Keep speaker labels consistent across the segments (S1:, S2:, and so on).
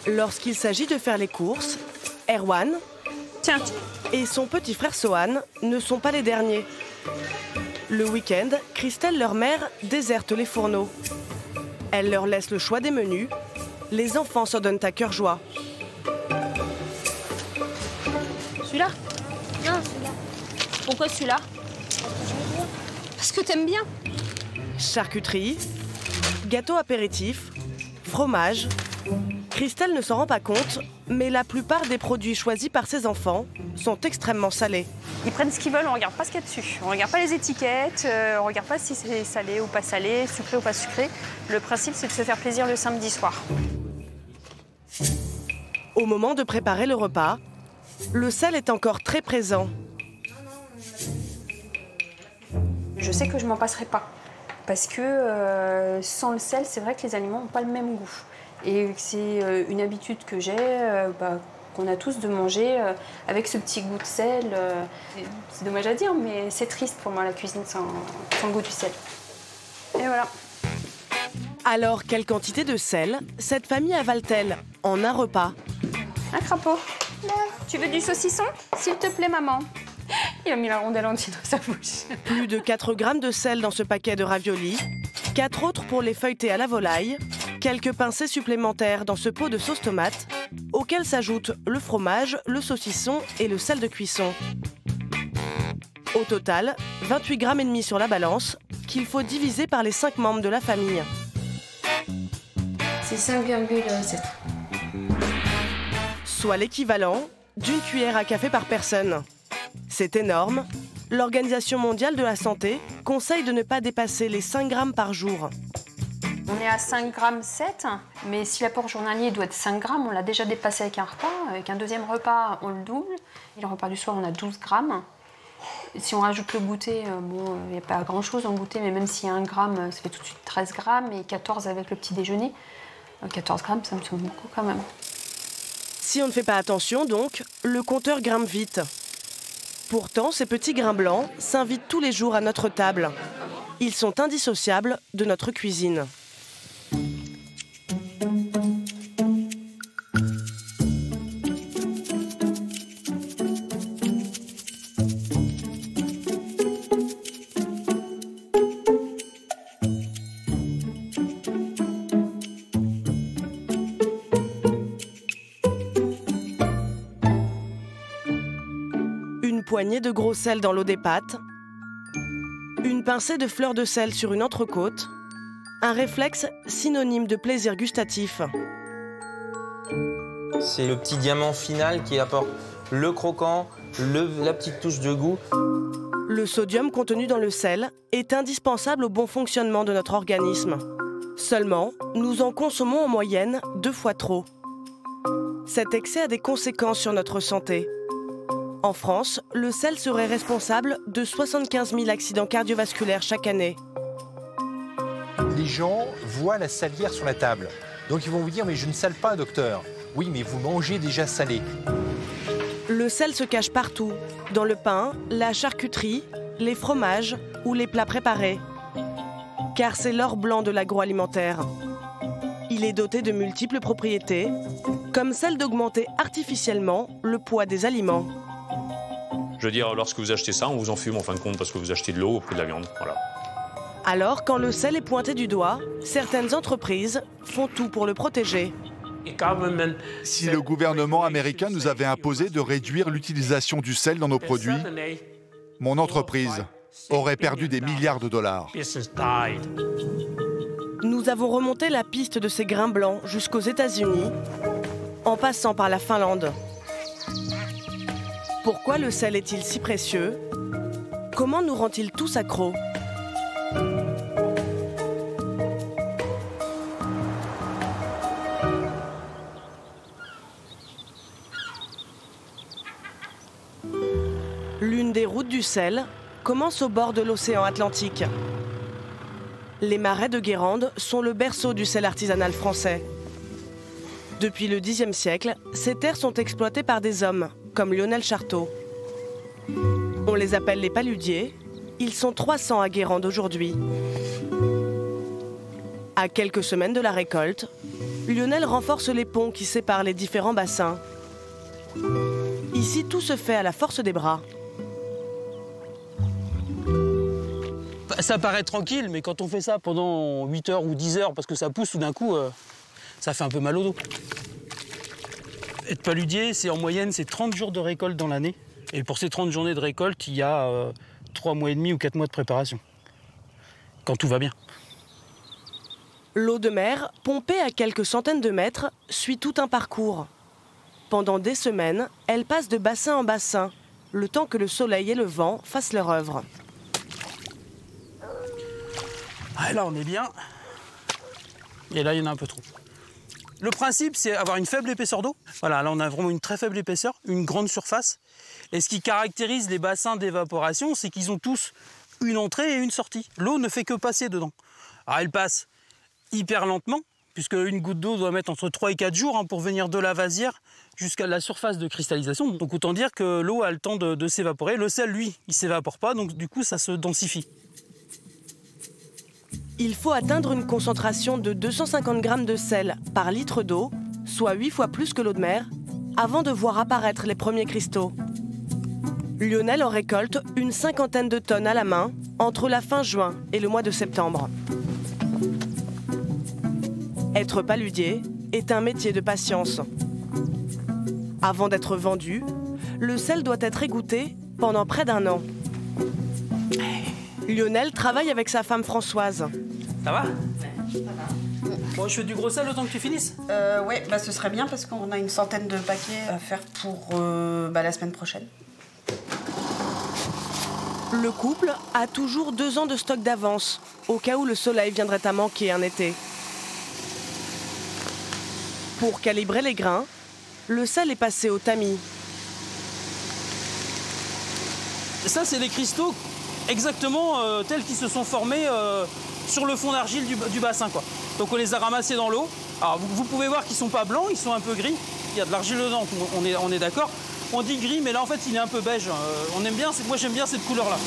S1: Lorsqu'il s'agit de faire les courses, Erwan et son petit frère Sohan ne sont pas les derniers. Le week-end, Christelle, leur mère, déserte les fourneaux. Elle leur laisse le choix des menus. Les enfants s'en donnent à cœur joie.
S2: Celui-là? Non, celui-là. Pourquoi celui-là? Parce que t'aimes bien.
S1: Charcuterie, gâteau apéritif, fromage. Christelle ne s'en rend pas compte, mais la plupart des produits choisis par ses enfants sont extrêmement salés.
S2: Ils prennent ce qu'ils veulent, on ne regarde pas ce qu'il y a dessus. On ne regarde pas les étiquettes, on ne regarde pas si c'est salé ou pas salé, sucré ou pas sucré. Le principe, c'est de se faire plaisir le samedi soir.
S1: Au moment de préparer le repas, le sel est encore très présent.
S2: Je sais que je m'en passerai pas. Parce que sans le sel, c'est vrai que les aliments n'ont pas le même goût. Et c'est une habitude que j'ai, qu'on a tous de manger avec ce petit goût de sel. C'est dommage à dire, mais c'est triste pour moi la cuisine sans le goût du sel. Et voilà.
S1: Alors, quelle quantité de sel cette famille avale-t-elle en un repas?
S2: Un crapaud. Tu veux du saucisson? S'il te plaît, maman. Il a mis la rondelle entière dans sa bouche.
S1: Plus de 4 grammes de sel dans ce paquet de raviolis, 4 autres pour les feuilleter à la volaille, quelques pincées supplémentaires dans ce pot de sauce tomate, auquel s'ajoutent le fromage, le saucisson et le sel de cuisson. Au total, 28,5 grammes sur la balance, qu'il faut diviser par les 5 membres de la famille.
S3: C'est 5,7.
S1: Soit l'équivalent d'une cuillère à café par personne. C'est énorme. L'Organisation mondiale de la santé conseille de ne pas dépasser les 5 grammes par jour.
S2: On est à 5,7 grammes, mais si l'apport journalier doit être 5 grammes, on l'a déjà dépassé avec un repas. Avec un deuxième repas, on le double. Et le repas du soir, on a 12 grammes. Et si on rajoute le goûter, il n'y a pas grand-chose en goûter, mais même s'il y a 1 gramme, ça fait tout de suite 13 grammes et 14 avec le petit déjeuner. 14 grammes, ça me semble beaucoup quand même.
S1: Si on ne fait pas attention, donc, le compteur grimpe vite. Pourtant, ces petits grains blancs s'invitent tous les jours à notre table. Ils sont indissociables de notre cuisine. Une poignée de gros sel dans l'eau des pâtes, une pincée de fleurs de sel sur une entrecôte, un réflexe synonyme de plaisir gustatif.
S4: C'est le petit diamant final qui apporte le croquant, la petite touche de goût.
S1: Le sodium contenu dans le sel est indispensable au bon fonctionnement de notre organisme. Seulement, nous en consommons en moyenne 2 fois trop. Cet excès a des conséquences sur notre santé. En France, le sel serait responsable de 75 000 accidents cardiovasculaires chaque année.
S5: Les gens voient la salière sur la table. Donc ils vont vous dire « mais je ne sale pas, docteur ». Oui, mais vous mangez déjà salé.
S1: Le sel se cache partout, dans le pain, la charcuterie, les fromages ou les plats préparés. Car c'est l'or blanc de l'agroalimentaire. Il est doté de multiples propriétés, comme celle d'augmenter artificiellement le poids des aliments.
S6: Je veux dire, lorsque vous achetez ça, on vous en fume en fin de compte parce que vous achetez de l'eau au prix de la viande. Voilà.
S1: Alors, quand le sel est pointé du doigt, certaines entreprises font tout pour le protéger.
S7: Si le gouvernement américain nous avait imposé de réduire l'utilisation du sel dans nos produits, mon entreprise aurait perdu des milliards de dollars.
S1: Nous avons remonté la piste de ces grains blancs jusqu'aux États-Unis, en passant par la Finlande. Pourquoi le sel est-il si précieux? Comment nous rend-il tous accros? L'une des routes du sel commence au bord de l'océan Atlantique. Les marais de Guérande sont le berceau du sel artisanal français. Depuis le Xe siècle, ces terres sont exploitées par des hommes, comme Lionel Charteau. On les appelle les paludiers. Ils sont 300 à Guérande aujourd'hui. À quelques semaines de la récolte, Lionel renforce les ponts qui séparent les différents bassins. Ici, tout se fait à la force des bras.
S3: Ça paraît tranquille, mais quand on fait ça pendant 8 heures ou 10 heures, parce que ça pousse tout d'un coup, ça fait un peu mal au dos. Être paludier, en moyenne, c'est 30 jours de récolte dans l'année. Et pour ces 30 journées de récolte, il y a 3 mois et demi ou 4 mois de préparation, quand tout va bien.
S1: L'eau de mer, pompée à quelques centaines de mètres, suit tout un parcours. Pendant des semaines, elle passe de bassin en bassin, le temps que le soleil et le vent fassent leur œuvre.
S3: Ah, là, on est bien. Et là, il y en a un peu trop. Le principe, c'est avoir une faible épaisseur d'eau. Voilà, là, on a vraiment une très faible épaisseur, une grande surface. Et ce qui caractérise les bassins d'évaporation, c'est qu'ils ont tous une entrée et une sortie. L'eau ne fait que passer dedans. Alors, elle passe hyper lentement, puisque une goutte d'eau doit mettre entre 3 et 4 jours pour venir de la vasière jusqu'à la surface de cristallisation. Donc autant dire que l'eau a le temps de s'évaporer. Le sel, lui, il ne s'évapore pas, donc du coup, ça se densifie.
S1: Il faut atteindre une concentration de 250 grammes de sel par litre d'eau, soit 8 fois plus que l'eau de mer, avant de voir apparaître les premiers cristaux. Lionel en récolte une 50aine de tonnes à la main entre la fin juin et le mois de septembre. Être paludier est un métier de patience. Avant d'être vendu, le sel doit être égoutté pendant près d'1 an. Lionel travaille avec sa femme Françoise.
S3: Ça va? Ouais, ça va. Bon, je fais du gros sel le temps que tu finisses?
S8: Ouais, bah, ce serait bien parce qu'on a une centaine de paquets à faire pour la semaine prochaine.
S1: Le couple a toujours 2 ans de stock d'avance, au cas où le soleil viendrait à manquer un été. Pour calibrer les grains, le sel est passé au tamis.
S3: Ça, c'est les cristaux exactement tels qu'ils se sont formés sur le fond d'argile du bassin, quoi. Donc on les a ramassés dans l'eau. Alors vous pouvez voir qu'ils ne sont pas blancs, ils sont un peu gris. Il y a de l'argile dedans, on est d'accord. On dit gris, mais là en fait il est un peu beige. Moi j'aime bien cette couleur-là.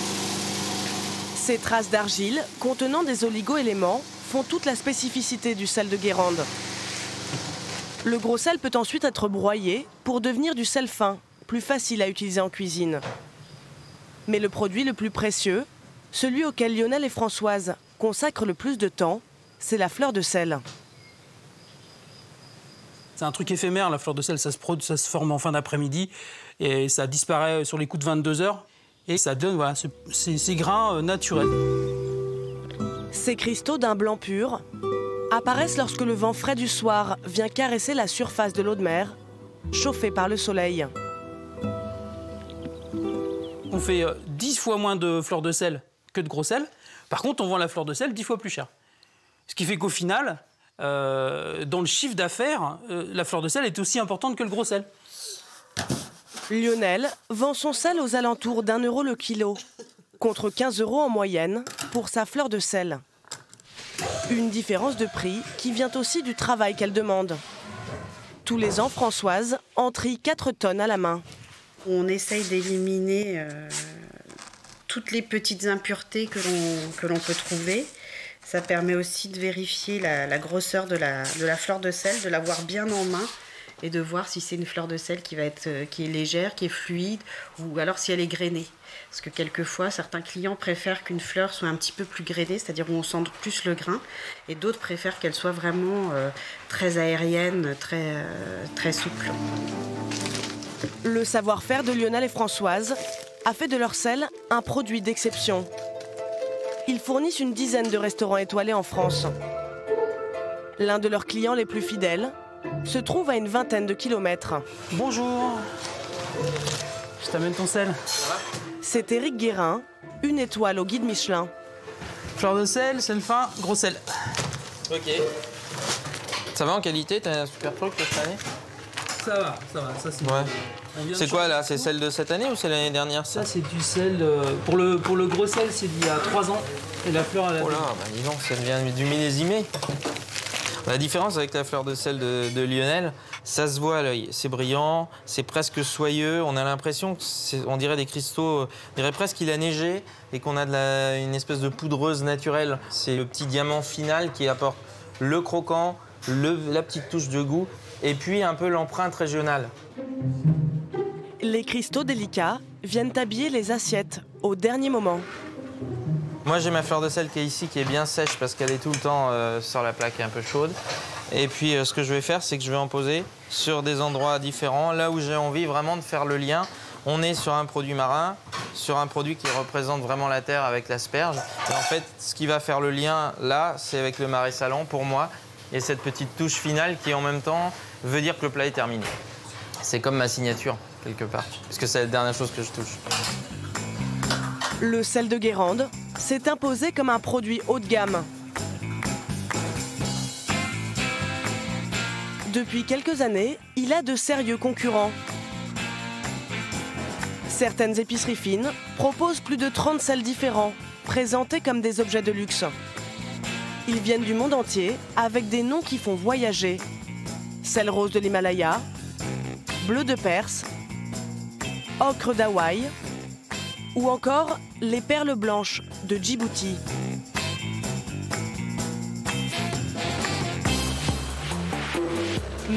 S1: Ces traces d'argile contenant des oligo-éléments font toute la spécificité du sel de Guérande. Le gros sel peut ensuite être broyé pour devenir du sel fin, plus facile à utiliser en cuisine. Mais le produit le plus précieux, celui auquel Lionel et Françoise consacrent le plus de temps, c'est la fleur de sel.
S3: C'est un truc éphémère, la fleur de sel, ça se forme en fin d'après-midi et ça disparaît sur les coups de 22 heures et ça donne voilà, ces grains naturels.
S1: Ces cristaux d'un blanc pur apparaissent lorsque le vent frais du soir vient caresser la surface de l'eau de mer, chauffée par le soleil.
S3: On fait 10 fois moins de fleurs de sel que de gros sel. Par contre, on vend la fleur de sel 10 fois plus cher. Ce qui fait qu'au final, dans le chiffre d'affaires, la fleur de sel est aussi importante que le gros sel.
S1: Lionel vend son sel aux alentours d'1 euro le kilo, contre 15 € en moyenne pour sa fleur de sel. Une différence de prix qui vient aussi du travail qu'elle demande. Tous les ans, Françoise en trie 4 tonnes à la main.
S8: On essaye d'éliminer toutes les petites impuretés que l'on peut trouver. Ça permet aussi de vérifier la grosseur de la fleur de sel, de l'avoir bien en main et de voir si c'est une fleur de sel qui est légère, qui est fluide ou alors si elle est grainée. Parce que quelquefois, certains clients préfèrent qu'une fleur soit un petit peu plus grainée, c'est-à-dire où on sent plus le grain, et d'autres préfèrent qu'elle soit vraiment très aérienne, très souple.
S1: Le savoir-faire de Lionel et Françoise a fait de leur sel un produit d'exception. Ils fournissent une dizaine de restaurants étoilés en France. L'un de leurs clients les plus fidèles se trouve à une vingtaine de kilomètres.
S3: Bonjour. Je t'amène ton sel. Ça va?
S1: C'est Éric Guérin, 1 étoile au guide Michelin.
S3: Fleur de sel, sel fin, gros sel.
S4: Ok. Ça va en qualité? T'as un super truc cette année?
S3: Ça va. Ça, c'est
S4: ouais. C'est quoi là? C'est celle de cette année ou c'est l'année dernière?
S3: Ça, c'est du sel. Pour le gros sel, c'est d'il y a 3 ans. Et la fleur, elle a.
S4: Oh là, bah dis donc, ça vient du millésimé. La différence avec la fleur de sel de Lionel, ça se voit à l'œil. C'est brillant, c'est presque soyeux. On a l'impression qu'on dirait des cristaux, on dirait presque qu'il a neigé et qu'on a une espèce de poudreuse naturelle. C'est le petit diamant final qui apporte le croquant, la petite touche de goût et puis un peu l'empreinte régionale.
S1: Les cristaux délicats viennent habiller les assiettes au dernier moment.
S4: Moi, j'ai ma fleur de sel qui est ici, qui est bien sèche parce qu'elle est tout le temps sur la plaque un peu chaude. Et puis, ce que je vais faire, c'est que je vais en poser sur des endroits différents, là où j'ai envie vraiment de faire le lien. On est sur un produit marin, sur un produit qui représente vraiment la terre avec l'asperge. Et en fait, ce qui va faire le lien, là, c'est avec le marais salant, pour moi, et cette petite touche finale qui, en même temps, veut dire que le plat est terminé. C'est comme ma signature, quelque part, parce que c'est la dernière chose que je touche.
S1: Le sel de Guérande s'est imposé comme un produit haut de gamme. Depuis quelques années, il a de sérieux concurrents. Certaines épiceries fines proposent plus de 30 sels différents, présentés comme des objets de luxe. Ils viennent du monde entier avec des noms qui font voyager. Sel rose de l'Himalaya, bleu de Perse, ocre d'Hawaï ou encore les perles blanches de Djibouti.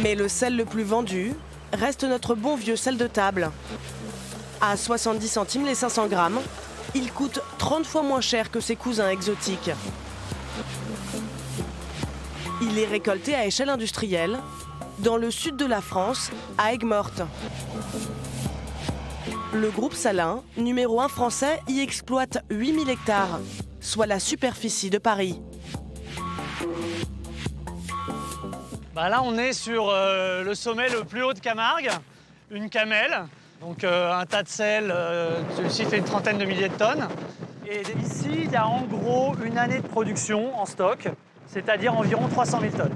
S1: Mais le sel le plus vendu reste notre bon vieux sel de table. À 70 centimes les 500 grammes, il coûte 30 fois moins cher que ses cousins exotiques. Il est récolté à échelle industrielle, dans le sud de la France, à Aigues-Mortes. Le groupe Salin, numéro 1 français, y exploite 8000 hectares, soit la superficie de Paris.
S9: Là, on est sur le sommet le plus haut de Camargue, une camelle. Donc un tas de sel, celui-ci fait une trentaine de milliers de tonnes. Et ici, il y a en gros une année de production en stock, c'est-à-dire environ 300 000 tonnes.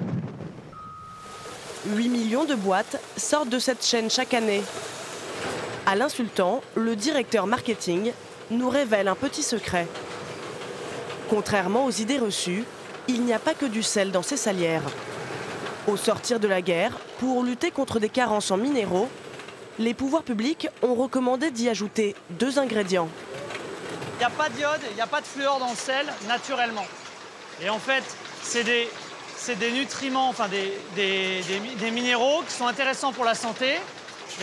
S1: 8 millions de boîtes sortent de cette chaîne chaque année. Alain Sultan, le directeur marketing, nous révèle un petit secret. Contrairement aux idées reçues, il n'y a pas que du sel dans ces salières. Au sortir de la guerre, pour lutter contre des carences en minéraux, les pouvoirs publics ont recommandé d'y ajouter 2 ingrédients.
S9: Il n'y a pas d'iode, il n'y a pas de fluor dans le sel, naturellement. Et en fait, c'est des nutriments, enfin des minéraux qui sont intéressants pour la santé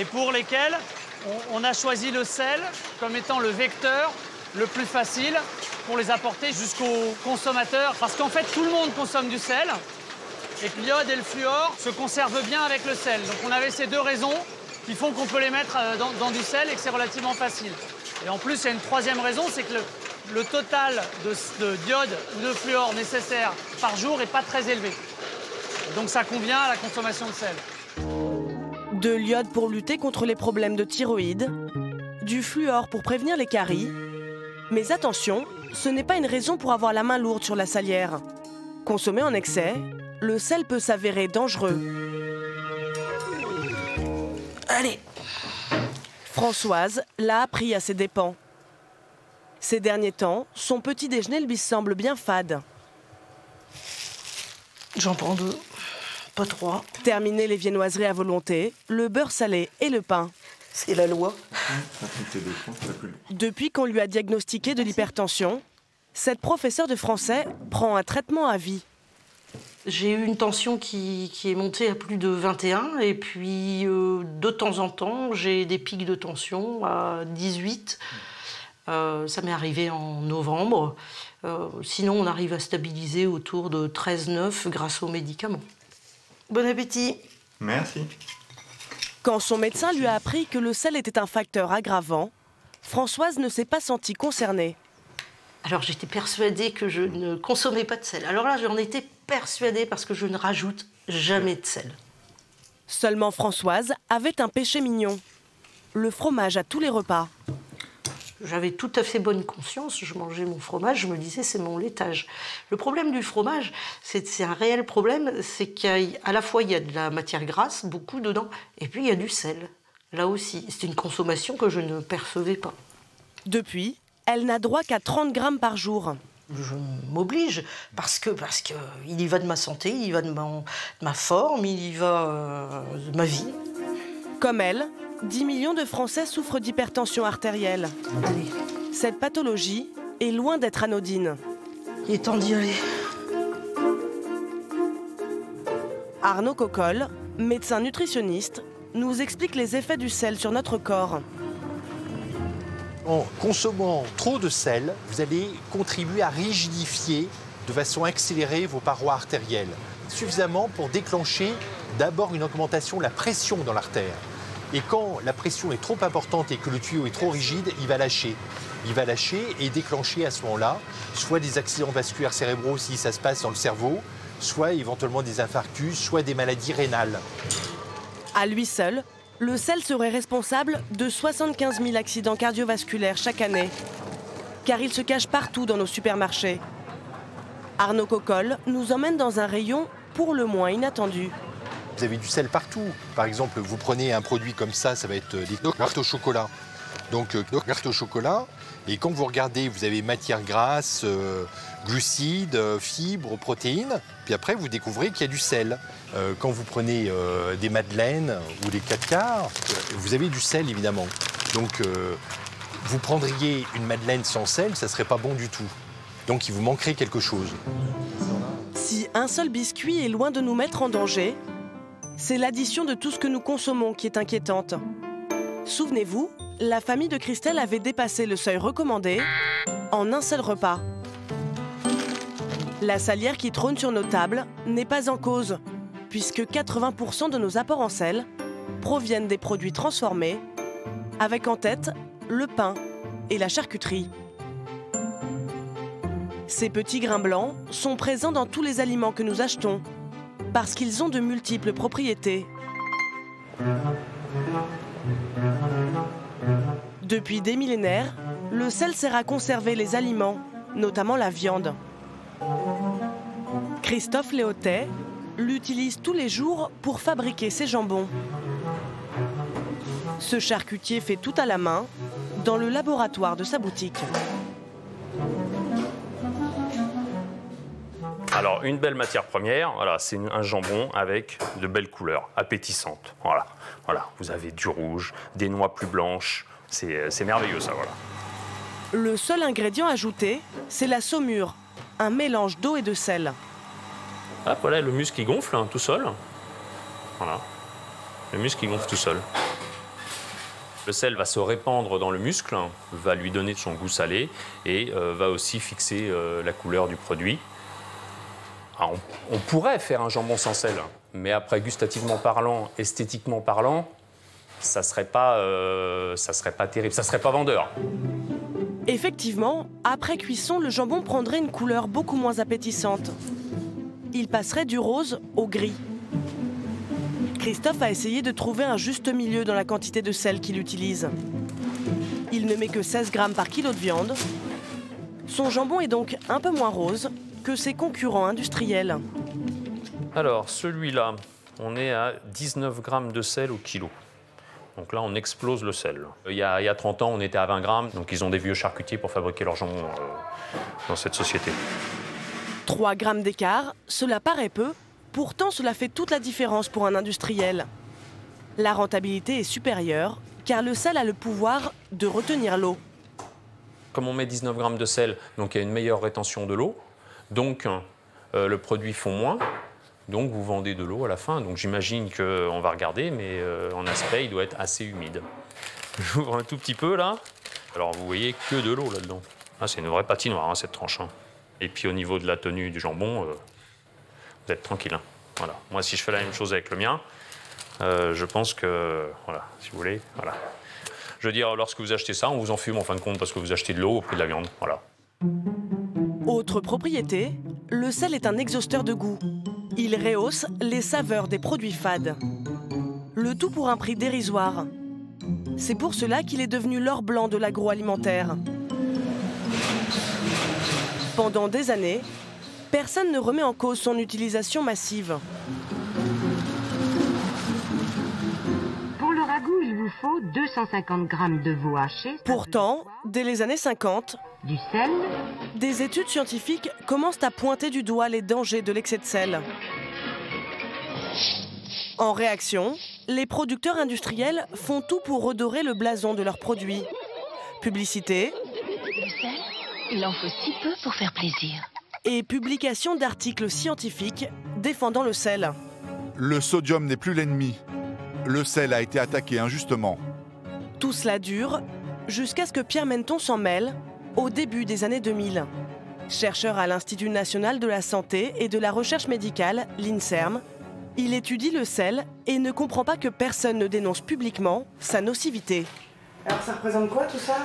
S9: et pour lesquels on a choisi le sel comme étant le vecteur le plus facile pour les apporter jusqu'aux consommateurs. Parce qu'en fait, tout le monde consomme du sel et que l'iode et le fluor se conservent bien avec le sel. Donc on avait ces 2 raisons qui font qu'on peut les mettre dans du sel et que c'est relativement facile. Et en plus, il y a une 3e raison, c'est que le total d'iode ou de fluor nécessaire par jour n'est pas très élevé. Donc ça convient à la consommation de sel.
S1: De l'iode pour lutter contre les problèmes de thyroïde, du fluor pour prévenir les caries. Mais attention, ce n'est pas une raison pour avoir la main lourde sur la salière. Consommé en excès, le sel peut s'avérer dangereux.
S10: Allez.
S1: Françoise l'a appris à ses dépens. Ces derniers temps, son petit déjeuner lui semble bien fade.
S10: J'en prends 2, pas 3.
S1: Terminer les viennoiseries à volonté, le beurre salé et le pain.
S10: C'est la loi.
S1: Depuis qu'on lui a diagnostiqué de l'hypertension, cette professeure de français prend un traitement à vie.
S10: J'ai eu une tension qui est montée à plus de 21 et puis de temps en temps, j'ai des pics de tension à 18. Ça m'est arrivé en novembre. Sinon, on arrive à stabiliser autour de 13,9 grâce aux médicaments. Bon appétit.
S11: Merci.
S1: Quand son médecin lui a appris que le sel était un facteur aggravant, Françoise ne s'est pas sentie concernée.
S10: Alors j'étais persuadée que je ne consommais pas de sel. Alors là, j'en étais persuadée parce que je ne rajoute jamais de sel.
S1: Seulement Françoise avait un péché mignon. Le fromage à tous les repas.
S10: J'avais tout à fait bonne conscience, je mangeais mon fromage, je me disais c'est mon laitage. Le problème du fromage, c'est un réel problème, c'est qu'à la fois il y a de la matière grasse, beaucoup dedans, et puis il y a du sel. Là aussi, c'est une consommation que je ne percevais pas.
S1: Depuis, elle n'a droit qu'à 30 grammes par jour.
S10: Je m'oblige, parce que il y va de ma santé, il y va de ma forme, il y va de ma vie.
S1: Comme elle, 10 millions de Français souffrent d'hypertension artérielle.
S10: Allez.
S1: Cette pathologie est loin d'être anodine.
S10: Il est temps d'y aller.
S1: Arnaud Cocolle, médecin nutritionniste, nous explique les effets du sel sur notre corps.
S5: En consommant trop de sel, vous allez contribuer à rigidifier de façon accélérée vos parois artérielles, suffisamment pour déclencher d'abord une augmentation de la pression dans l'artère. Et quand la pression est trop importante et que le tuyau est trop rigide, il va lâcher. Il va lâcher et déclencher à ce moment-là soit des accidents vasculaires cérébraux si ça se passe dans le cerveau, soit éventuellement des infarctus, soit des maladies rénales.
S1: À lui seul, le sel serait responsable de 75 000 accidents cardiovasculaires chaque année, car il se cache partout dans nos supermarchés. Arnaud Cocolle nous emmène dans un rayon pour le moins inattendu.
S5: Vous avez du sel partout. Par exemple, vous prenez un produit comme ça va être des cartes au chocolat. Donc, cartes au chocolat. Et quand vous regardez, vous avez matières grasses, glucides, fibres, protéines. Puis après, vous découvrez qu'il y a du sel. Quand vous prenez des madeleines ou des 4 quarts, vous avez du sel, évidemment. Donc, vous prendriez une madeleine sans sel, ça ne serait pas bon du tout. Donc, il vous manquerait quelque chose.
S1: Si un seul biscuit est loin de nous mettre en danger, c'est l'addition de tout ce que nous consommons qui est inquiétante. Souvenez-vous, la famille de Christelle avait dépassé le seuil recommandé en un seul repas. La salière qui trône sur nos tables n'est pas en cause, puisque 80% de nos apports en sel proviennent des produits transformés, avec en tête le pain et la charcuterie. Ces petits grains blancs sont présents dans tous les aliments que nous achetons, parce qu'ils ont de multiples propriétés. Depuis des millénaires, le sel sert à conserver les aliments, notamment la viande. Christophe Léotet l'utilise tous les jours pour fabriquer ses jambons. Ce charcutier fait tout à la main dans le laboratoire de sa boutique.
S6: Alors, une belle matière première, voilà, c'est un jambon avec de belles couleurs, appétissantes. Voilà, vous avez du rouge, des noix plus blanches, c'est merveilleux ça, voilà.
S1: Le seul ingrédient ajouté, c'est la saumure, un mélange d'eau et de sel.
S6: Ah, voilà, le muscle qui gonfle hein, tout seul. Voilà, le muscle qui gonfle tout seul. Le sel va se répandre dans le muscle, va lui donner son goût salé et va aussi fixer la couleur du produit. Alors, on pourrait faire un jambon sans sel, mais après, gustativement parlant, esthétiquement parlant, ça serait pas terrible, ça serait pas vendeur.
S1: Effectivement, après cuisson, le jambon prendrait une couleur beaucoup moins appétissante. Il passerait du rose au gris. Christophe a essayé de trouver un juste milieu dans la quantité de sel qu'il utilise. Il ne met que 16 grammes par kilo de viande. Son jambon est donc un peu moins rose que ses concurrents industriels.
S6: Alors, celui-là, on est à 19 grammes de sel au kilo. Donc là, on explose le sel. Il y a 30 ans, on était à 20 grammes. Donc ils ont des vieux charcutiers pour fabriquer leur jambon dans cette société.
S1: 3 grammes d'écart, cela paraît peu. Pourtant, cela fait toute la différence pour un industriel. La rentabilité est supérieure, car le sel a le pouvoir de retenir l'eau.
S6: Comme on met 19 grammes de sel, donc il y a une meilleure rétention de l'eau. Donc le produit fond moins. Donc vous vendez de l'eau à la fin. Donc j'imagine qu'on va regarder, mais en aspect, il doit être assez humide. J'ouvre un tout petit peu là. Alors vous voyez que de l'eau là-dedans. Ah, c'est une vraie patinoire, hein, cette tranche. Hein. Et puis au niveau de la tenue du jambon, vous êtes tranquille. Hein. Voilà. Moi, si je fais la même chose avec le mien, je pense que, voilà, si vous voulez, voilà. Je veux dire, lorsque vous achetez ça, on vous en fume en fin de compte parce que vous achetez de l'eau au prix de la viande. Voilà.
S1: Autre propriété, le sel est un exhausteur de goût. Il rehausse les saveurs des produits fades. Le tout pour un prix dérisoire. C'est pour cela qu'il est devenu l'or blanc de l'agroalimentaire. Pendant des années, personne ne remet en cause son utilisation massive.
S11: Pour le ragoût, il vous faut 250 grammes de veau haché.
S1: Pourtant, dès les années 50,
S11: du sel.
S1: Des études scientifiques commencent à pointer du doigt les dangers de l'excès de sel. En réaction, les producteurs industriels font tout pour redorer le blason de leurs produits. Publicité.
S12: Du sel, il en faut si peu pour faire plaisir.
S1: Et publication d'articles scientifiques défendant le sel.
S7: Le sodium n'est plus l'ennemi. Le sel a été attaqué injustement.
S1: Tout cela dure jusqu'à ce que Pierre Menton s'en mêle au début des années 2000. Chercheur à l'Institut national de la santé et de la recherche médicale, l'INSERM, il étudie le sel et ne comprend pas que personne ne dénonce publiquement sa nocivité. Alors ça représente quoi tout ça?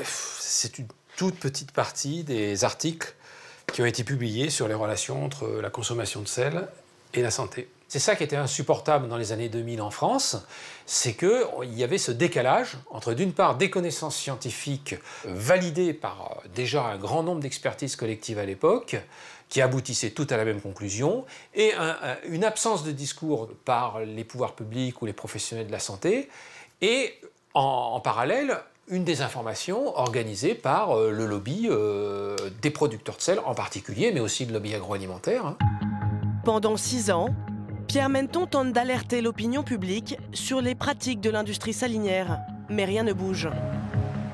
S13: C'est une toute petite partie des articles qui ont été publiés sur les relations entre la consommation de sel et la santé. C'est ça qui était insupportable dans les années 2000 en France, c'est qu'il y avait ce décalage entre, d'une part, des connaissances scientifiques validées par déjà un grand nombre d'expertises collectives à l'époque, qui aboutissaient toutes à la même conclusion, et une absence de discours par les pouvoirs publics ou les professionnels de la santé, et en parallèle, une désinformation organisée par le lobby des producteurs de sel en particulier, mais aussi le lobby agroalimentaire.
S1: Pendant 6 ans, Pierre Menton tente d'alerter l'opinion publique sur les pratiques de l'industrie salinière, mais rien ne bouge.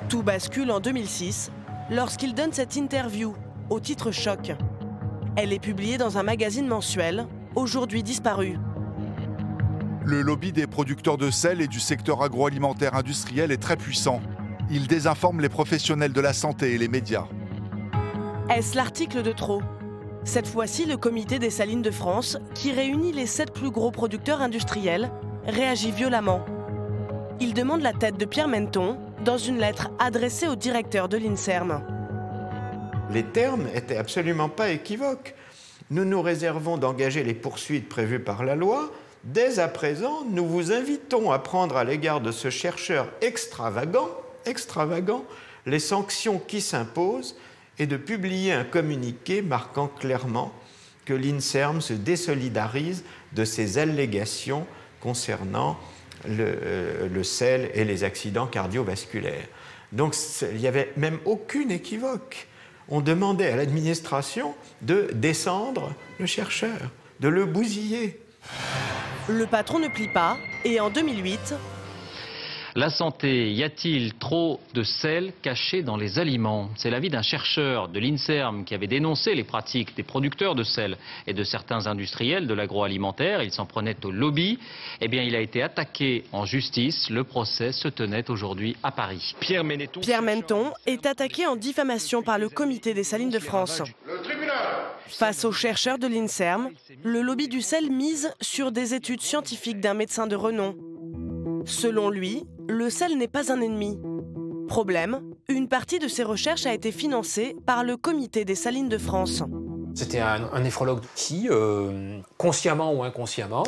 S1: Tout bascule en 2006, lorsqu'il donne cette interview, au titre choc. Elle est publiée dans un magazine mensuel, aujourd'hui disparu.
S7: Le lobby des producteurs de sel et du secteur agroalimentaire industriel est très puissant. Il désinforme les professionnels de la santé et les médias.
S1: Est-ce l'article de trop ? Cette fois-ci, le comité des salines de France, qui réunit les 7 plus gros producteurs industriels, réagit violemment. Il demande la tête de Pierre Menton dans une lettre adressée au directeur de l'INSERM.
S14: Les termes n'étaient absolument pas équivoques. Nous nous réservons d'engager les poursuites prévues par la loi. Dès à présent, nous vous invitons à prendre à l'égard de ce chercheur extravagant, les sanctions qui s'imposent et de publier un communiqué marquant clairement que l'INSERM se désolidarise de ces allégations concernant le sel et les accidents cardiovasculaires. Donc il n'y avait même aucune équivoque. On demandait à l'administration de descendre le chercheur, de le bousiller.
S1: Le patron ne plie pas et en 2008...
S15: La santé, y a-t-il trop de sel caché dans les aliments? C'est l'avis d'un chercheur de l'INSERM qui avait dénoncé les pratiques des producteurs de sel et de certains industriels de l'agroalimentaire. Il s'en prenait au lobby. Eh bien, il a été attaqué en justice. Le procès se tenait aujourd'hui à Paris.
S1: Pierre Menton est attaqué en diffamation par le comité des salines de France. Face aux chercheurs de l'INSERM, le lobby du sel mise sur des études scientifiques d'un médecin de renom. Selon lui, le sel n'est pas un ennemi. Problème, une partie de ses recherches a été financée par le comité des salines de France.
S13: C'était un néphrologue qui, consciemment ou inconsciemment,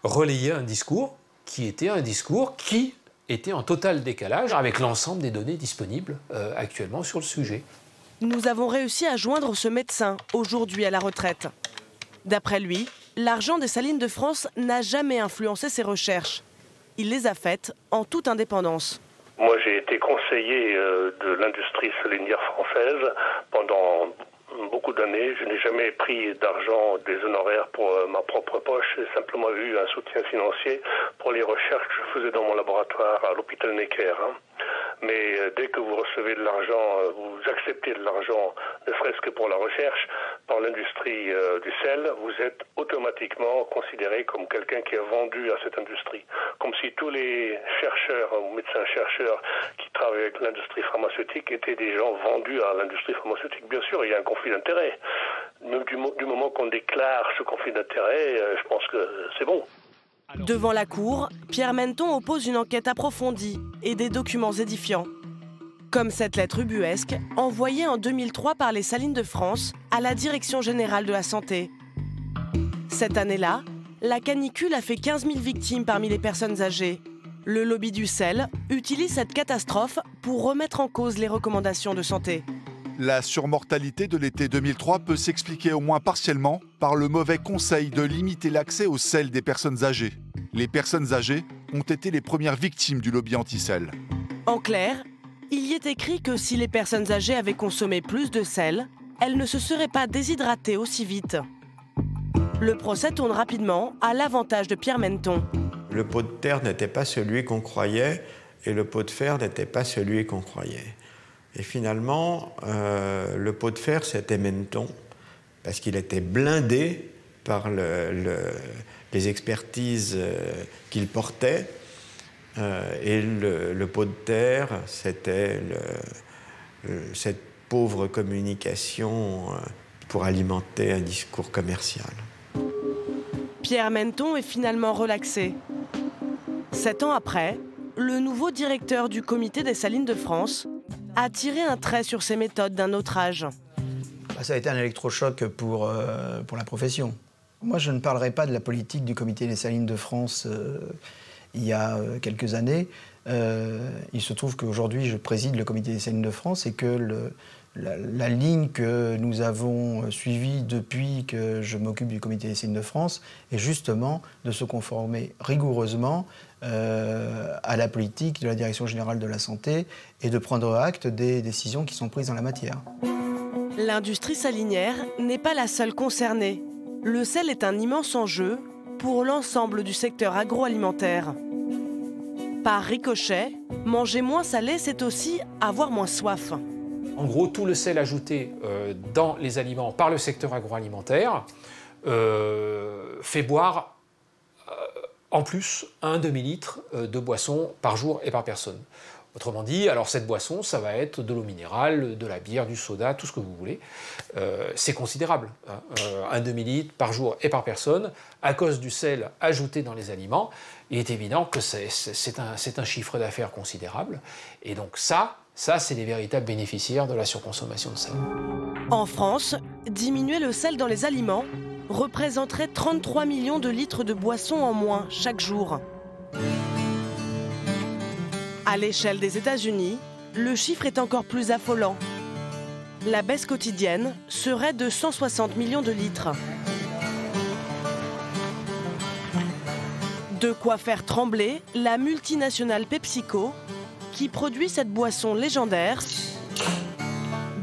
S13: relayait un discours qui était en total décalage avec l'ensemble des données disponibles actuellement sur le sujet.
S1: Nous avons réussi à joindre ce médecin, aujourd'hui à la retraite. D'après lui, l'argent des salines de France n'a jamais influencé ses recherches. Il les a faites en toute indépendance.
S16: Moi, j'ai été conseiller de l'industrie salinière française pendant beaucoup d'années. Je n'ai jamais pris d'argent, des honoraires pour ma propre poche. J'ai simplement eu un soutien financier pour les recherches que je faisais dans mon laboratoire à l'hôpital Necker. Mais dès que vous recevez de l'argent, vous acceptez de l'argent, ne serait-ce que pour la recherche, par l'industrie du sel, vous êtes automatiquement considéré comme quelqu'un qui est vendu à cette industrie. Comme si tous les chercheurs ou médecins-chercheurs qui travaillent avec l'industrie pharmaceutique étaient des gens vendus à l'industrie pharmaceutique. Bien sûr, il y a un conflit d'intérêt. Même du moment qu'on déclare ce conflit d'intérêt, je pense que c'est bon.
S1: Devant la cour, Pierre Menton oppose une enquête approfondie et des documents édifiants. Comme cette lettre ubuesque, envoyée en 2003 par les Salines de France à la Direction générale de la santé. Cette année-là, la canicule a fait 15 000 victimes parmi les personnes âgées. Le lobby du sel utilise cette catastrophe pour remettre en cause les recommandations de santé.
S7: La surmortalité de l'été 2003 peut s'expliquer au moins partiellement par le mauvais conseil de limiter l'accès au sel des personnes âgées. Les personnes âgées ont été les premières victimes du lobby anti-sel.
S1: En clair, il y est écrit que si les personnes âgées avaient consommé plus de sel, elles ne se seraient pas déshydratées aussi vite. Le procès tourne rapidement à l'avantage de Pierre Menton.
S14: Le pot de terre n'était pas celui qu'on croyait et le pot de fer n'était pas celui qu'on croyait. Et finalement, le pot de fer, c'était Menton, parce qu'il était blindé par les expertises qu'il portait. Et le pot de terre, c'était cette pauvre communication pour alimenter un discours commercial.
S1: Pierre Menton est finalement relaxé. 7 ans après, le nouveau directeur du Comité des Salines de France a tiré un trait sur ses méthodes d'un autre âge.
S17: Ça a été un électrochoc pour la profession. Moi, je ne parlerai pas de la politique du Comité des Salines de France il y a quelques années. Il se trouve qu'aujourd'hui, je préside le Comité des Salines de France et que la ligne que nous avons suivie depuis que je m'occupe du Comité des Salines de France est justement de se conformer rigoureusement à la politique de la Direction générale de la santé et de prendre acte des décisions qui sont prises dans la matière.
S1: L'industrie salinière n'est pas la seule concernée. Le sel est un immense enjeu pour l'ensemble du secteur agroalimentaire. Par ricochet, manger moins salé, c'est aussi avoir moins soif.
S13: En gros, tout le sel ajouté dans les aliments par le secteur agroalimentaire fait boire en plus un demi-litre de boisson par jour et par personne. Autrement dit, alors cette boisson, ça va être de l'eau minérale, de la bière, du soda, tout ce que vous voulez. C'est considérable, hein, un demi-litre par jour et par personne, à cause du sel ajouté dans les aliments. Il est évident que c'est un chiffre d'affaires considérable. Et donc ça c'est les véritables bénéficiaires de la surconsommation de sel.
S1: En France, diminuer le sel dans les aliments représenterait 33 millions de litres de boissons en moins chaque jour. À l'échelle des États-Unis, le chiffre est encore plus affolant. La baisse quotidienne serait de 160 millions de litres. De quoi faire trembler la multinationale PepsiCo, qui produit cette boisson légendaire,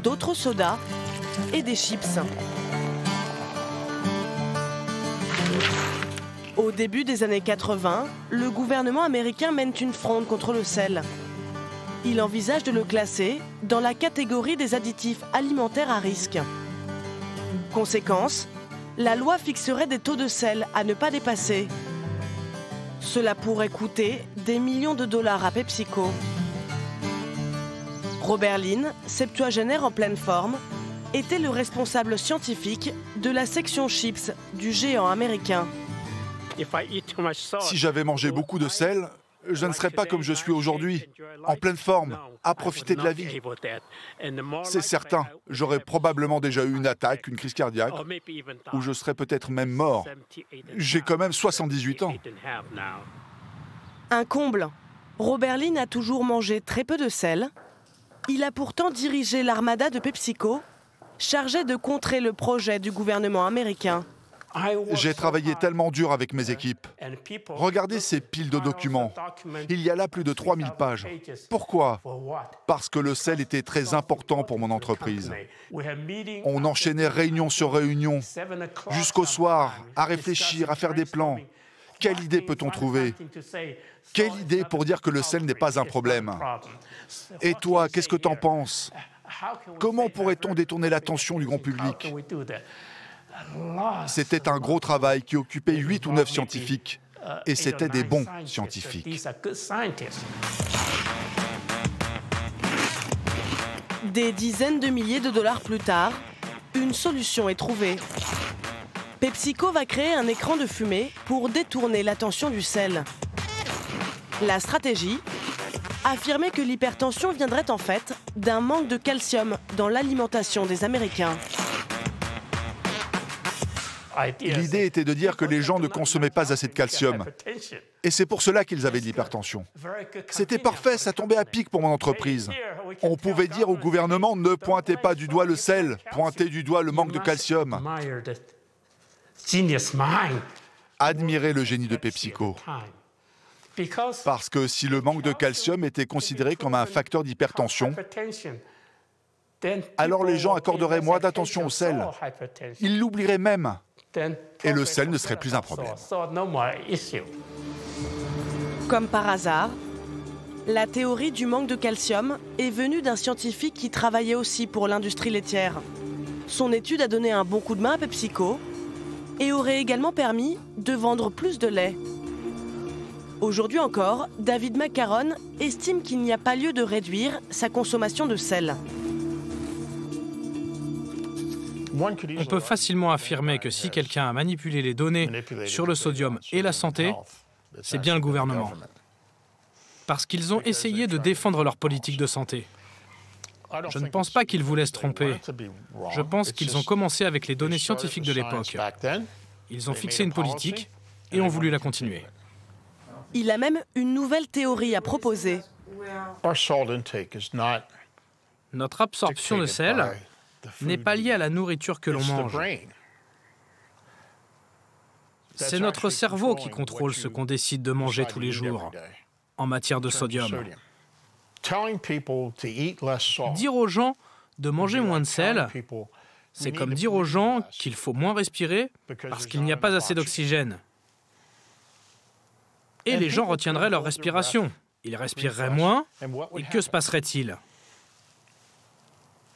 S1: d'autres sodas et des chips. Au début des années 80, le gouvernement américain mène une fronde contre le sel. Il envisage de le classer dans la catégorie des additifs alimentaires à risque. Conséquence, la loi fixerait des taux de sel à ne pas dépasser. Cela pourrait coûter des millions de dollars à PepsiCo. Robert Lynn, septuagénaire en pleine forme, était le responsable scientifique de la section chips du géant américain.
S7: Si j'avais mangé beaucoup de sel, je ne serais pas comme je suis aujourd'hui, en pleine forme, à profiter de la vie. C'est certain, j'aurais probablement déjà eu une attaque, une crise cardiaque, ou je serais peut-être même mort. J'ai quand même 78 ans.
S1: Un comble. Robert Lynn a toujours mangé très peu de sel. Il a pourtant dirigé l'armada de PepsiCo, chargée de contrer le projet du gouvernement américain.
S7: J'ai travaillé tellement dur avec mes équipes. Regardez ces piles de documents. Il y a là plus de 3000 pages. Pourquoi? Parce que le sel était très important pour mon entreprise. On enchaînait réunion sur réunion, jusqu'au soir, à réfléchir, à faire des plans. Quelle idée peut-on trouver? Quelle idée pour dire que le sel n'est pas un problème? Et toi, qu'est-ce que t'en penses? Comment pourrait-on détourner l'attention du grand public? C'était un gros travail qui occupait 8 ou 9 scientifiques. Et c'était des bons scientifiques.
S1: Des dizaines de milliers de dollars plus tard, une solution est trouvée. PepsiCo va créer un écran de fumée pour détourner l'attention du sel. La stratégie? Affirmer que l'hypertension viendrait en fait d'un manque de calcium dans l'alimentation des Américains.
S7: L'idée était de dire que les gens ne consommaient pas assez de calcium. Et c'est pour cela qu'ils avaient de l'hypertension. C'était parfait, ça tombait à pic pour mon entreprise. On pouvait dire au gouvernement, ne pointez pas du doigt le sel, pointez du doigt le manque de calcium. Admirez le génie de PepsiCo. Parce que si le manque de calcium était considéré comme un facteur d'hypertension, alors les gens accorderaient moins d'attention au sel. Ils l'oublieraient même. Et le sel ne serait plus un problème.
S1: Comme par hasard, la théorie du manque de calcium est venue d'un scientifique qui travaillait aussi pour l'industrie laitière. Son étude a donné un bon coup de main à PepsiCo et aurait également permis de vendre plus de lait. Aujourd'hui encore, David McCarron estime qu'il n'y a pas lieu de réduire sa consommation de sel.
S18: On peut facilement affirmer que si quelqu'un a manipulé les données sur le sodium et la santé, c'est bien le gouvernement. Parce qu'ils ont essayé de défendre leur politique de santé. Je ne pense pas qu'ils voulaient se tromper. Je pense qu'ils ont commencé avec les données scientifiques de l'époque. Ils ont fixé une politique et ont voulu la continuer.
S1: Il a même une nouvelle théorie à proposer.
S18: Notre absorption de sel n'est pas liée à la nourriture que l'on mange. C'est notre cerveau qui contrôle ce qu'on décide de manger tous les jours en matière de sodium. Dire aux gens de manger moins de sel, c'est comme dire aux gens qu'il faut moins respirer parce qu'il n'y a pas assez d'oxygène. Et les gens retiendraient leur respiration. Ils respireraient moins, et que se passerait-il?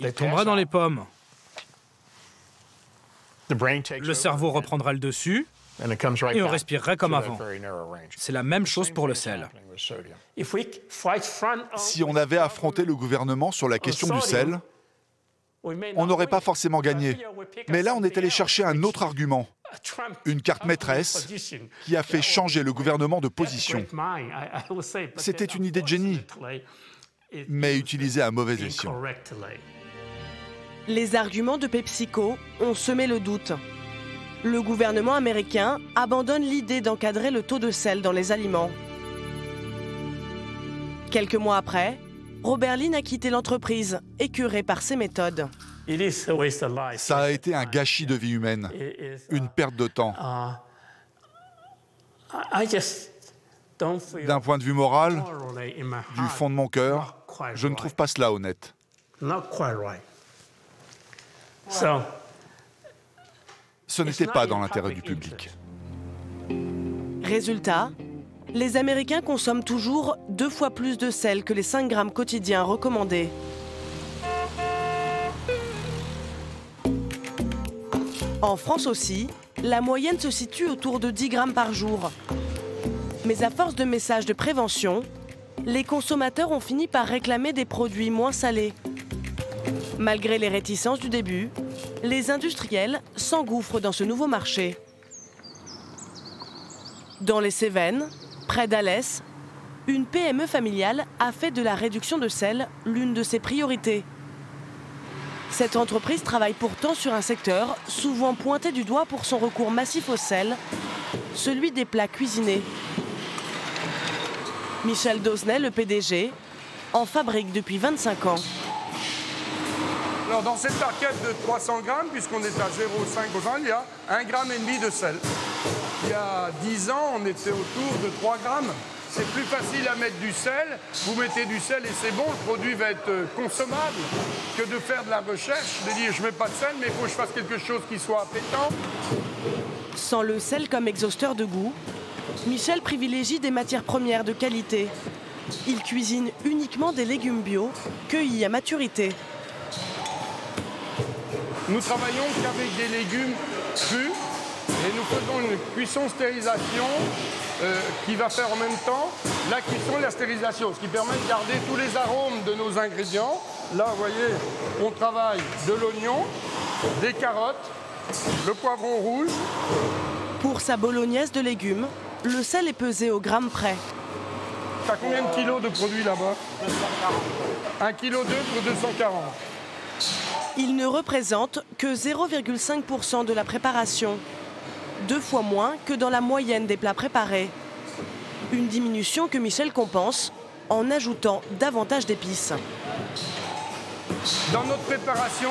S18: Ils tomberaient dans les pommes. Le cerveau reprendrait le dessus, et on respirerait comme avant. C'est la même chose pour le sel.
S7: Si on avait affronté le gouvernement sur la question du sel, on n'aurait pas forcément gagné. Mais là, on est allé chercher un autre argument, une carte maîtresse qui a fait changer le gouvernement de position. C'était une idée de génie, mais utilisée à mauvais escient.
S1: Les arguments de PepsiCo ont semé le doute. Le gouvernement américain abandonne l'idée d'encadrer le taux de sel dans les aliments. Quelques mois après, Robert Lynn a quitté l'entreprise, écœuré par ses méthodes.
S7: Ça a été un gâchis de vie humaine, une perte de temps. D'un point de vue moral, du fond de mon cœur, je ne trouve pas cela honnête. Ce n'était pas dans l'intérêt du public.
S1: Résultat, les Américains consomment toujours 2 fois plus de sel que les 5 grammes quotidiens recommandés. En France aussi, la moyenne se situe autour de 10 grammes par jour. Mais à force de messages de prévention, les consommateurs ont fini par réclamer des produits moins salés. Malgré les réticences du début, les industriels s'engouffrent dans ce nouveau marché. Dans les Cévennes, près d'Alès, une PME familiale a fait de la réduction de sel l'une de ses priorités. Cette entreprise travaille pourtant sur un secteur souvent pointé du doigt pour son recours massif au sel, celui des plats cuisinés. Michel Dosnet, le PDG, en fabrique depuis 25 ans.
S19: Alors dans cette barquette de 300 grammes, puisqu'on est à 0,5 au 20, il y a 1,5 gramme de sel. Il y a 10 ans, on était autour de 3 grammes. C'est plus facile à mettre du sel. Vous mettez du sel et c'est bon, le produit va être consommable, que de faire de la recherche, de dire je mets pas de sel, mais il faut que je fasse quelque chose qui soit appétant.
S1: Sans le sel comme exhausteur de goût, Michel privilégie des matières premières de qualité. Il cuisine uniquement des légumes bio, cueillis à maturité.
S19: Nous travaillons qu'avec des légumes crus et nous faisons une cuisson-stérilisation qui va faire en même temps la cuisson et la stérilisation, ce qui permet de garder tous les arômes de nos ingrédients. Là, vous voyez, on travaille de l'oignon, des carottes, le poivron rouge.
S1: Pour sa bolognaise de légumes, le sel est pesé au gramme près.
S19: T'as combien de kilos de produits là-bas? 1,2 kg pour 240.
S1: Il ne représente que 0,5% de la préparation, 2 fois moins que dans la moyenne des plats préparés. Une diminution que Michel compense en ajoutant davantage d'épices.
S19: Dans notre préparation,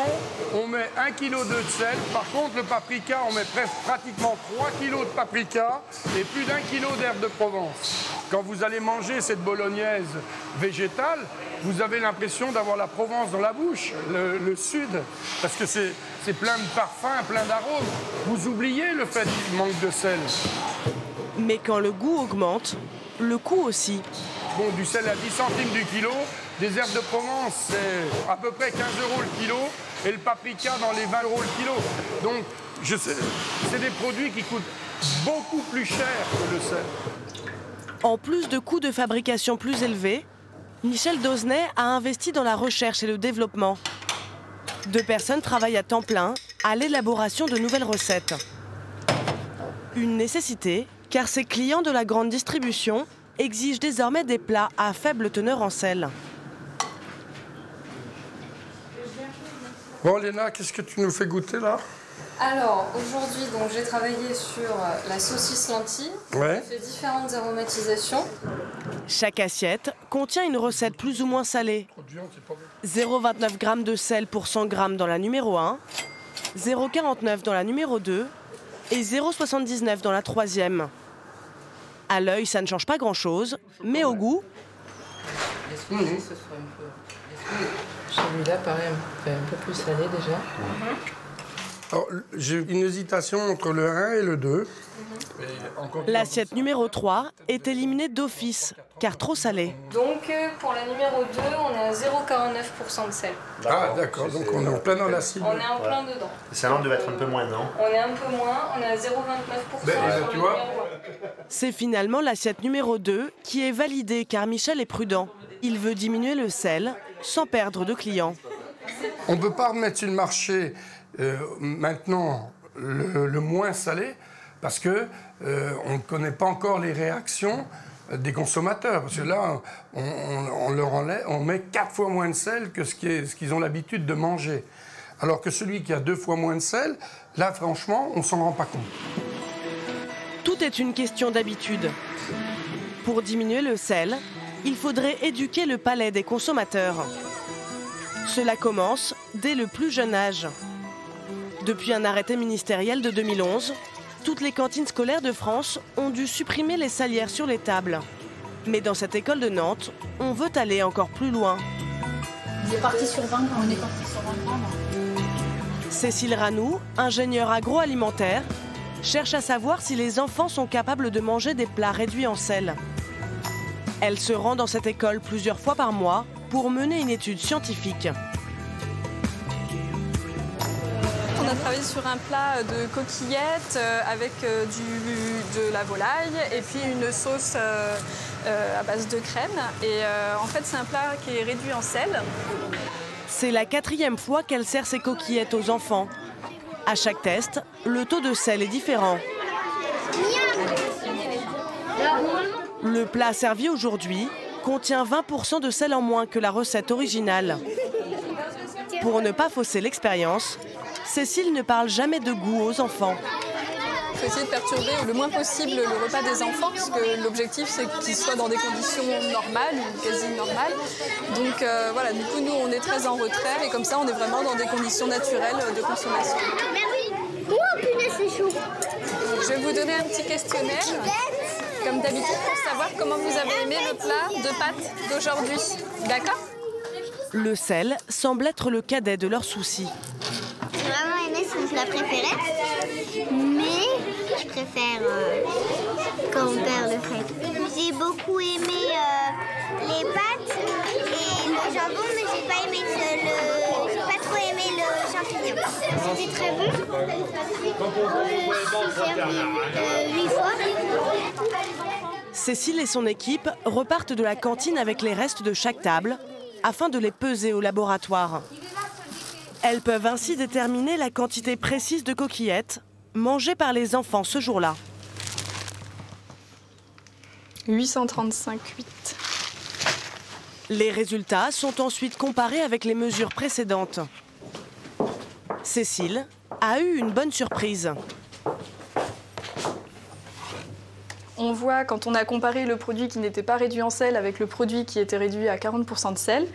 S19: on met 1,2 kg de sel. Par contre, le paprika, on met pratiquement 3 kg de paprika et plus d'1 kg d'herbes de Provence. Quand vous allez manger cette bolognaise végétale, vous avez l'impression d'avoir la Provence dans la bouche, le sud, parce que c'est plein de parfums, plein d'arômes. Vous oubliez le fait qu'il manque de sel.
S1: Mais quand le goût augmente, le coût aussi.
S19: Bon, du sel à 10 centimes du kilo, des herbes de Provence, c'est à peu près 15 € le kilo, et le paprika dans les 20 € le kilo. Donc, C'est des produits qui coûtent beaucoup plus cher que le sel.
S1: En plus de coûts de fabrication plus élevés, Michel Dausnay a investi dans la recherche et le développement. 2 personnes travaillent à temps plein à l'élaboration de nouvelles recettes. Une nécessité, car ses clients de la grande distribution exigent désormais des plats à faible teneur en sel.
S19: Bon, Léna, qu'est-ce que tu nous fais goûter là?
S20: Alors, aujourd'hui, j'ai travaillé sur la saucisse lentille.
S19: Ouais.
S20: J'ai fait différentes aromatisations.
S1: Chaque assiette contient une recette plus ou moins salée. 0,29 g de sel pour 100 g dans la numéro 1, 0,49 dans la numéro 2 et 0,79 dans la 3e. À l'œil, ça ne change pas grand-chose, mais au goût...
S20: Celui-là, pareil, un peu plus salé déjà.
S19: J'ai une hésitation entre le 1 et le 2.
S1: L'assiette numéro 3 est éliminée d'office, car trop salée.
S20: Donc, pour la numéro 2, on est à 0,49% de sel.
S19: Ah, d'accord, donc on est en plein dans la cible.
S20: On est en plein dedans.
S21: Le salon devait être un peu moins, non?
S20: On est un peu moins, on est à 0,29% sur
S19: tu vois,
S1: c'est finalement l'assiette numéro 2 qui est validée, car Michel est prudent. Il veut diminuer le sel sans perdre de clients.
S19: on ne peut pas remettre sur le marché maintenant le moins salé parce que on ne connaît pas encore les réactions des consommateurs. Parce que là, on met 4 fois moins de sel que ce qu'ils ont l'habitude de manger. Alors que celui qui a 2 fois moins de sel, là, franchement, on ne s'en rend pas compte.
S1: Tout est une question d'habitude. Pour diminuer le sel, il faudrait éduquer le palais des consommateurs. Cela commence dès le plus jeune âge. Depuis un arrêté ministériel de 2011, toutes les cantines scolaires de France ont dû supprimer les salières sur les tables. Mais dans cette école de Nantes, on veut aller encore plus loin.
S22: On est parti sur 20 grammes. On est parti sur 20 grammes.
S1: Cécile Ranou, ingénieure agroalimentaire, cherche à savoir si les enfants sont capables de manger des plats réduits en sel. Elle se rend dans cette école plusieurs fois par mois pour mener une étude scientifique.
S23: On a travaillé sur un plat de coquillettes avec de la volaille et puis une sauce à base de crème. Et en fait, c'est un plat qui est réduit en sel.
S1: C'est la 4e fois qu'elle sert ses coquillettes aux enfants. À chaque test, le taux de sel est différent. Le plat servi aujourd'hui contient 20% de sel en moins que la recette originale. Pour ne pas fausser l'expérience, Cécile ne parle jamais de goût aux enfants.
S23: Il faut essayer de perturber le moins possible le repas des enfants, parce que l'objectif c'est qu'ils soient dans des conditions normales ou quasi normales. Donc voilà, du coup nous on est très en retrait et comme ça on est vraiment dans des conditions naturelles de consommation.
S22: Oh punaise, c'est chaud.
S23: Je vais vous donner un petit questionnaire, comme d'habitude, pour savoir comment vous avez aimé le plat de pâtes d'aujourd'hui. D'accord ?
S1: Le sel semble être le cadet de leurs soucis.
S22: J'ai vraiment aimé son plat préféré, mais je préfère quand on perd le fait. J'ai beaucoup aimé les pâtes et le jambon, mais j'ai pas trop aimé le champignon. C'était très bon. J'ai servi 8 fois.
S1: Cécile et son équipe repartent de la cantine avec les restes de chaque table afin de les peser au laboratoire. Elles peuvent ainsi déterminer la quantité précise de coquillettes mangées par les enfants ce jour-là.
S23: 835,8.
S1: Les résultats sont ensuite comparés avec les mesures précédentes. Cécile a eu une bonne surprise.
S23: On voit, quand on a comparé le produit qui n'était pas réduit en sel avec le produit qui était réduit à 40% de sel,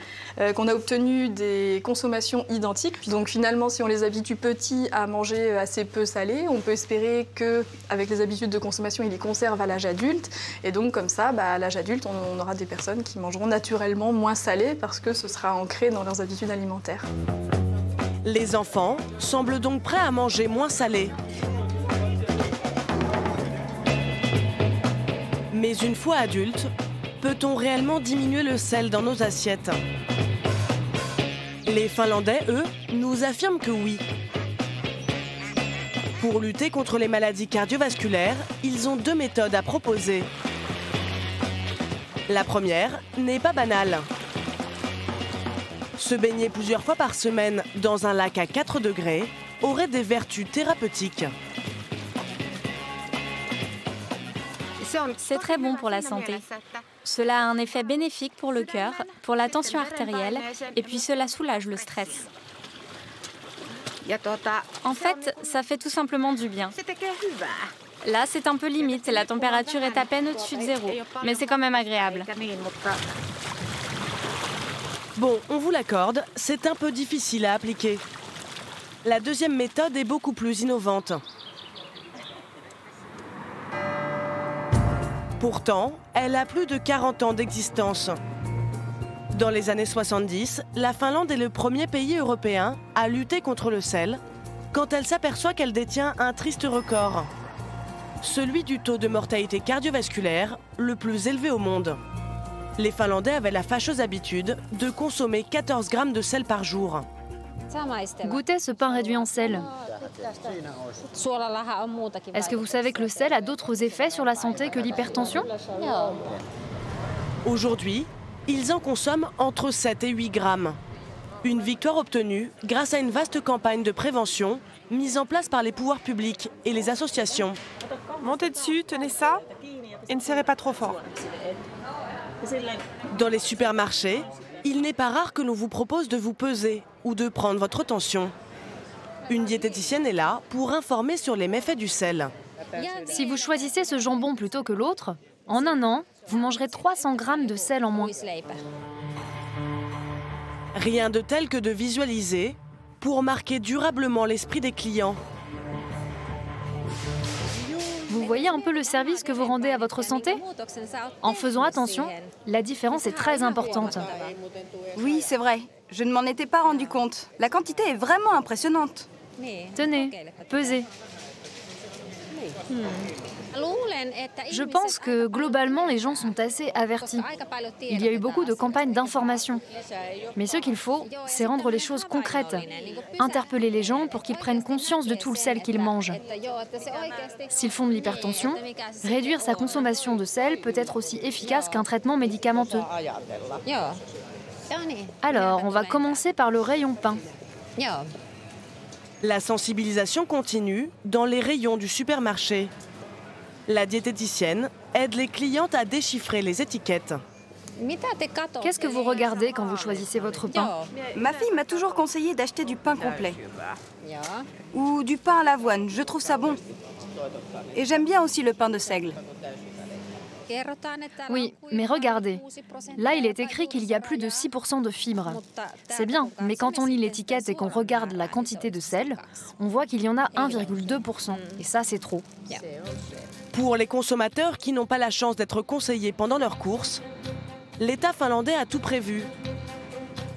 S23: qu'on a obtenu des consommations identiques. Donc finalement, si on les habitue petits à manger assez peu salé, on peut espérer qu'avec les habitudes de consommation, ils les conservent à l'âge adulte. Et donc comme ça, à l'âge adulte, on aura des personnes qui mangeront naturellement moins salé parce que ce sera ancré dans leurs habitudes alimentaires.
S1: Les enfants semblent donc prêts à manger moins salé. Mais une fois adulte, peut-on réellement diminuer le sel dans nos assiettes? Les Finlandais, eux, nous affirment que oui. Pour lutter contre les maladies cardiovasculaires, ils ont 2 méthodes à proposer. La première n'est pas banale. Se baigner plusieurs fois par semaine dans un lac à 4 degrés aurait des vertus thérapeutiques.
S2: C'est très bon pour la santé. Cela a un effet bénéfique pour le cœur, pour la tension artérielle, et puis cela soulage le stress. En fait, ça fait tout simplement du bien. Là, c'est un peu limite, la température est à peine au-dessus de 0, mais c'est quand même agréable.
S1: Bon, on vous l'accorde, c'est un peu difficile à appliquer. La deuxième méthode est beaucoup plus innovante. Pourtant, elle a plus de 40 ans d'existence. Dans les années 70, la Finlande est le premier pays européen à lutter contre le sel quand elle s'aperçoit qu'elle détient un triste record. Celui du taux de mortalité cardiovasculaire le plus élevé au monde. Les Finlandais avaient la fâcheuse habitude de consommer 14 grammes de sel par jour.
S3: Goûtez ce pain réduit en sel. Est-ce que vous savez que le sel a d'autres effets sur la santé que l'hypertension?
S1: Aujourd'hui, ils en consomment entre 7 et 8 grammes. Une victoire obtenue grâce à une vaste campagne de prévention mise en place par les pouvoirs publics et les associations.
S8: Montez dessus, tenez ça et ne serrez pas trop fort.
S1: Dans les supermarchés, il n'est pas rare que l'on vous propose de vous peser ou de prendre votre tension. Une diététicienne est là pour informer sur les méfaits du sel.
S3: Si vous choisissez ce jambon plutôt que l'autre, en un an, vous mangerez 300 grammes de sel en moins.
S1: Rien de tel que de visualiser pour marquer durablement l'esprit des clients.
S3: Vous voyez un peu le service que vous rendez à votre santé? En faisant attention, la différence est très importante.
S24: Oui, c'est vrai. Je ne m'en étais pas rendu compte. La quantité est vraiment impressionnante.
S3: Tenez, pesez. Je pense que globalement, les gens sont assez avertis. Il y a eu beaucoup de campagnes d'information. Mais ce qu'il faut, c'est rendre les choses concrètes. Interpeller les gens pour qu'ils prennent conscience de tout le sel qu'ils mangent. S'ils font de l'hypertension, réduire sa consommation de sel peut être aussi efficace qu'un traitement médicamenteux. Alors, on va commencer par le rayon pain.
S1: La sensibilisation continue dans les rayons du supermarché. La diététicienne aide les clientes à déchiffrer les étiquettes.
S3: Qu'est-ce que vous regardez quand vous choisissez votre pain?
S24: Ma fille m'a toujours conseillé d'acheter du pain complet. Ou du pain à l'avoine, je trouve ça bon. Et j'aime bien aussi le pain de seigle.
S3: Oui, mais regardez. Là, il est écrit qu'il y a plus de 6% de fibres. C'est bien, mais quand on lit l'étiquette et qu'on regarde la quantité de sel, on voit qu'il y en a 1,2%. Et ça, c'est trop.
S1: Pour les consommateurs qui n'ont pas la chance d'être conseillés pendant leurs courses, l'État finlandais a tout prévu.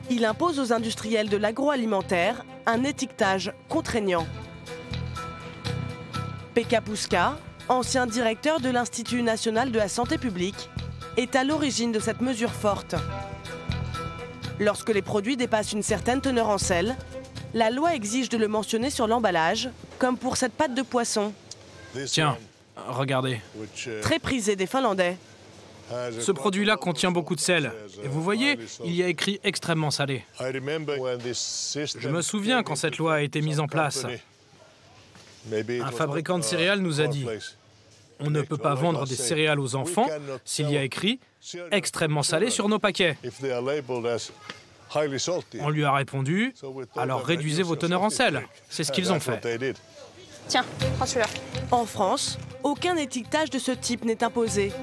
S1: Il impose aux industriels de l'agroalimentaire un étiquetage contraignant. Pekka Puska, ancien directeur de l'Institut national de la santé publique, est à l'origine de cette mesure forte. Lorsque les produits dépassent une certaine teneur en sel, la loi exige de le mentionner sur l'emballage, comme pour cette pâte de poisson.
S18: Tiens, regardez.
S1: Très prisée des Finlandais.
S18: Ce produit-là contient beaucoup de sel. Et vous voyez, il y a écrit extrêmement salé. Je me souviens quand cette loi a été mise en place. Un fabricant de céréales nous a dit « On ne peut pas vendre des céréales aux enfants s'il y a écrit « extrêmement salé » sur nos paquets ». On lui a répondu « Alors réduisez vos teneurs en sel ». C'est ce qu'ils ont fait.
S24: Tiens, prends celui-là.
S1: En France, aucun étiquetage de ce type n'est imposé.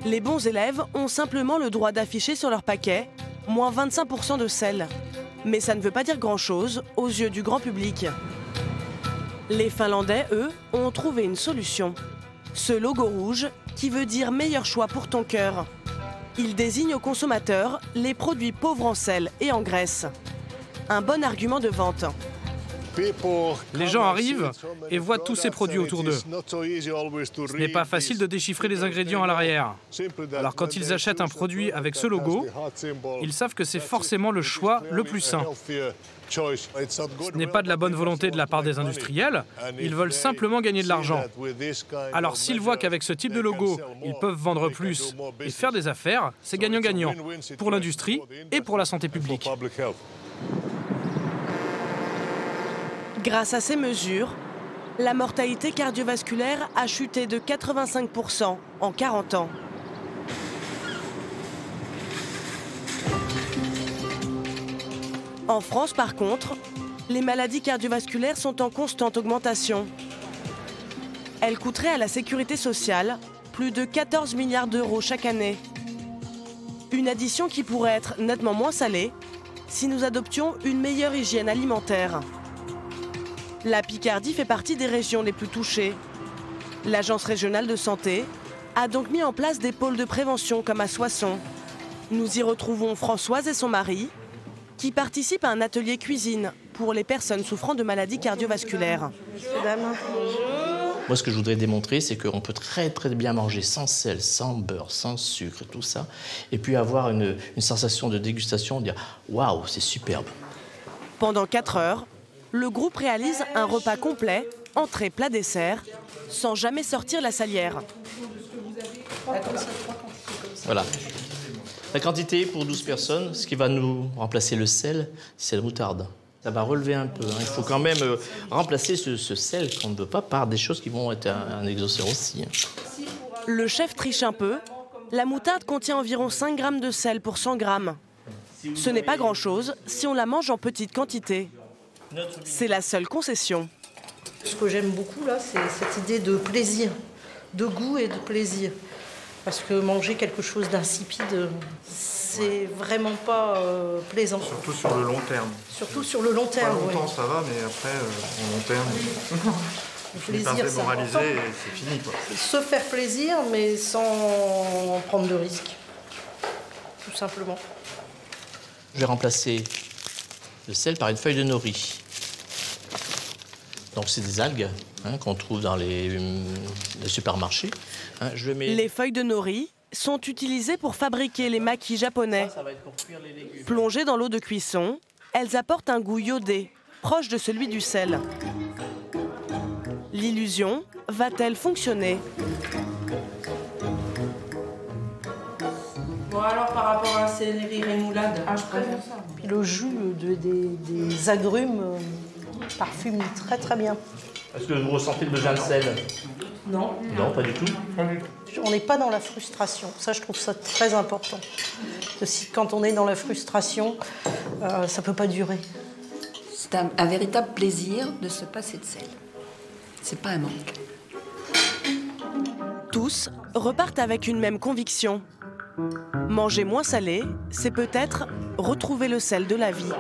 S1: Les bons élèves ont simplement le droit d'afficher sur leur paquet « moins 25% de sel ». Mais ça ne veut pas dire grand-chose aux yeux du grand public. Les Finlandais, eux, ont trouvé une solution. Ce logo rouge, qui veut dire « meilleur choix pour ton cœur ». Il désigne aux consommateurs les produits pauvres en sel et en graisse. Un bon argument de vente.
S18: Les gens arrivent et voient tous ces produits autour d'eux. Ce n'est pas facile de déchiffrer les ingrédients à l'arrière. Alors quand ils achètent un produit avec ce logo, ils savent que c'est forcément le choix le plus sain. Ce n'est pas de la bonne volonté de la part des industriels, ils veulent simplement gagner de l'argent. Alors s'ils voient qu'avec ce type de logo, ils peuvent vendre plus et faire des affaires, c'est gagnant-gagnant pour l'industrie et pour la santé publique.
S1: Grâce à ces mesures, la mortalité cardiovasculaire a chuté de 85% en 40 ans. En France, par contre, les maladies cardiovasculaires sont en constante augmentation. Elles coûteraient à la sécurité sociale plus de 14 milliards d'euros chaque année. Une addition qui pourrait être nettement moins salée si nous adoptions une meilleure hygiène alimentaire. La Picardie fait partie des régions les plus touchées. L'Agence régionale de santé a donc mis en place des pôles de prévention comme à Soissons. Nous y retrouvons Françoise et son mari, qui participent à un atelier cuisine pour les personnes souffrant de maladies cardiovasculaires.
S4: Moi, ce que je voudrais démontrer, c'est qu'on peut très bien manger sans sel, sans beurre, sans sucre, tout ça, et puis avoir une sensation de dégustation, dire « Waouh, c'est superbe ».
S1: Pendant 4 heures, le groupe réalise un repas complet, entrée, plat, dessert, sans jamais sortir la salière.
S4: Voilà. La quantité pour 12 personnes, ce qui va nous remplacer le sel, c'est la moutarde. Ça va relever un peu. Il faut quand même remplacer ce sel qu'on ne veut pas par des choses qui vont être un exauceur aussi.
S1: Le chef triche un peu. La moutarde contient environ 5 grammes de sel pour 100 grammes. Ce n'est pas grand-chose si on la mange en petite quantité. C'est la seule concession.
S5: Ce que j'aime beaucoup, là, c'est cette idée de plaisir, de goût et de plaisir. Parce que manger quelque chose d'insipide, c'est vraiment pas plaisant.
S9: Surtout sur le long terme.
S5: Surtout sur le long terme,
S9: pas longtemps,
S5: oui.
S9: ça va, mais après, au long terme,
S5: le plaisir, c'est
S9: démoralisé
S5: important.
S9: et c'est fini, quoi.
S5: Se faire plaisir, mais sans prendre de risques. Tout simplement.
S4: Je vais remplacer le sel par une feuille de nori. Donc c'est des algues qu'on trouve dans les supermarchés.
S1: Les feuilles de nori sont utilisées pour fabriquer les makis japonais.
S4: Ça va être pour cuire les légumes.
S1: Plongées dans l'eau de cuisson, elles apportent un goût iodé, proche de celui du sel. L'illusion va-t-elle fonctionner?
S5: Bon, alors par rapport à céleri rémoulade, je préfère ça. Puis le jus des agrumes parfume très bien.
S4: Est-ce que vous ressentez le besoin de sel?
S5: Non.
S4: Non, pas du tout.
S5: On n'est pas dans la frustration. Ça, je trouve ça très important. Quand on est dans la frustration, ça ne peut pas durer.
S10: C'est un véritable plaisir de se passer de sel. C'est pas un manque.
S1: Tous repartent avec une même conviction. Manger moins salé, c'est peut-être retrouver le sel de la vie.